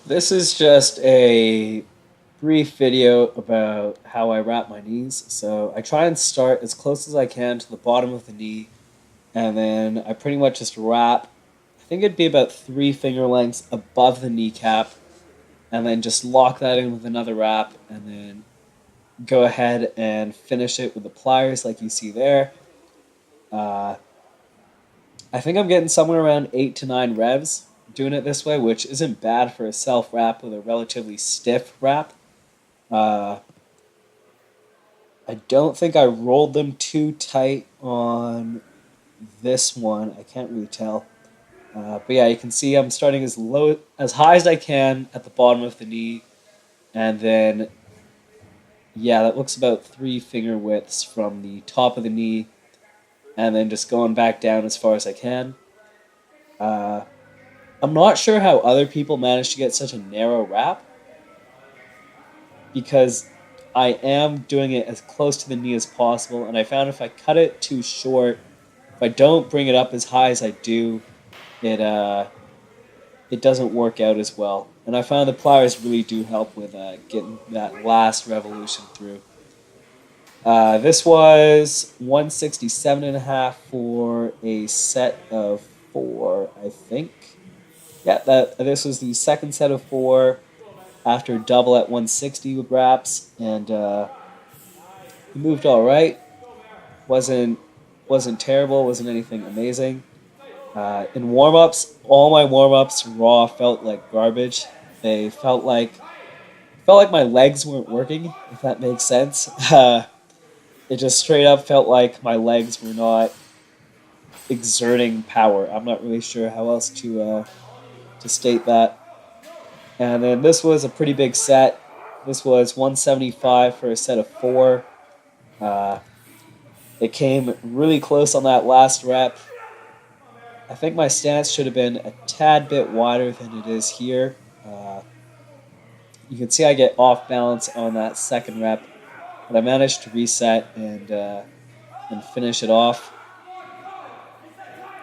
This is just a brief video about how I wrap my knees. So I try and start as close as I can to the bottom of the knee, and then I pretty much just wrap. I think it'd be about 3 finger lengths above the kneecap, and then just lock that in with another wrap, and then go ahead and finish it with the pliers like you see there. Uh, I think I'm getting somewhere around 8 to 9 revs doing it this way, which isn't bad for a self wrap with a relatively stiff wrap. Uh, I don't think I rolled them too tight on this one. I can't really tell. But yeah, you can see I'm starting as high as I can at the bottom of the knee, and then yeah, that looks about 3 finger widths from the top of the knee, and then just going back down as far as I can. Uh, I'm not sure how other people manage to get such a narrow wrap, because I am doing it as close to the knee as possible, and I found if I cut it too short, if I don't bring it up as high as I do, it doesn't work out as well. And I found the pliers really do help with getting that last revolution through. This was 167.5 for a set of 4, I think. Yeah, this was the second set of 4 after double at 160 with wraps, and it moved all right. wasn't terrible. Wasn't anything amazing. In warm-ups, all my warm-ups raw felt like garbage. They felt like my legs weren't working, if that makes sense. It just straight up felt like my legs were not exerting power. I'm not really sure how else to state that. And then this was a pretty big set. This was 175 for a set of 4. Uh, it came really close on that last rep. I think my stance should have been a tad bit wider than it is here. You can see I get off balance on that second rep, but I managed to reset and finish it off.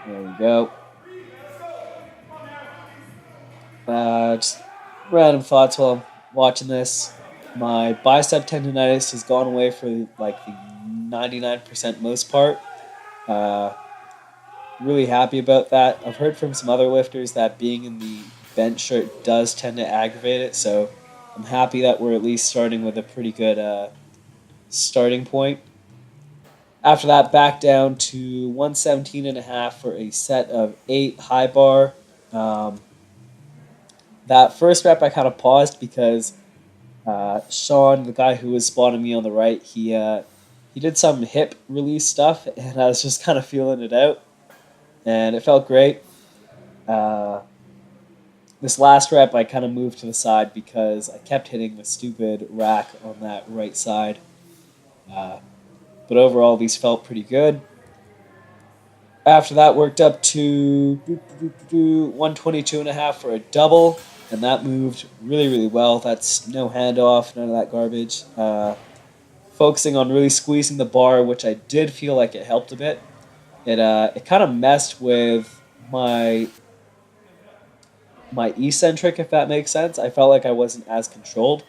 There we go. Just random thoughts while I'm watching this. My bicep tendonitis has gone away for like the 99% most part. Really happy about that. I've heard from some other lifters that being in the bench shirt does tend to aggravate it, so I'm happy that we're at least starting with a pretty good starting point. After that, back down to 117.5 for a set of 8 high bar. That first rep I kind of paused because Sean, the guy who was spotting me on the right, he did some hip release stuff, and I was just kind of feeling it out, and it felt great. This last rep I kind of moved to the side because I kept hitting the stupid rack on that right side. But overall, these felt pretty good. After that, worked up to 122.5 for a double, and that moved really, really well. That's no handoff, none of that garbage. Focusing on really squeezing the bar, which I did feel like it helped a bit. It kind of messed with my eccentric, if that makes sense. I felt like I wasn't as controlled,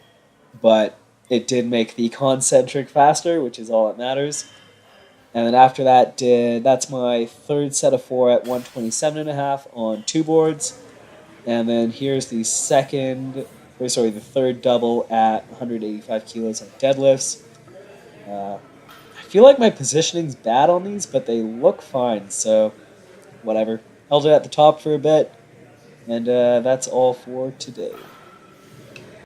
but it did make the concentric faster, which is all that matters. And then after that, that's my third set of 4 at 127.5 on 2 boards. And then here's the the third double at 185 kilos on deadlifts. I feel like my positioning's bad on these, but they look fine, so whatever. Held it at the top for a bit, and that's all for today.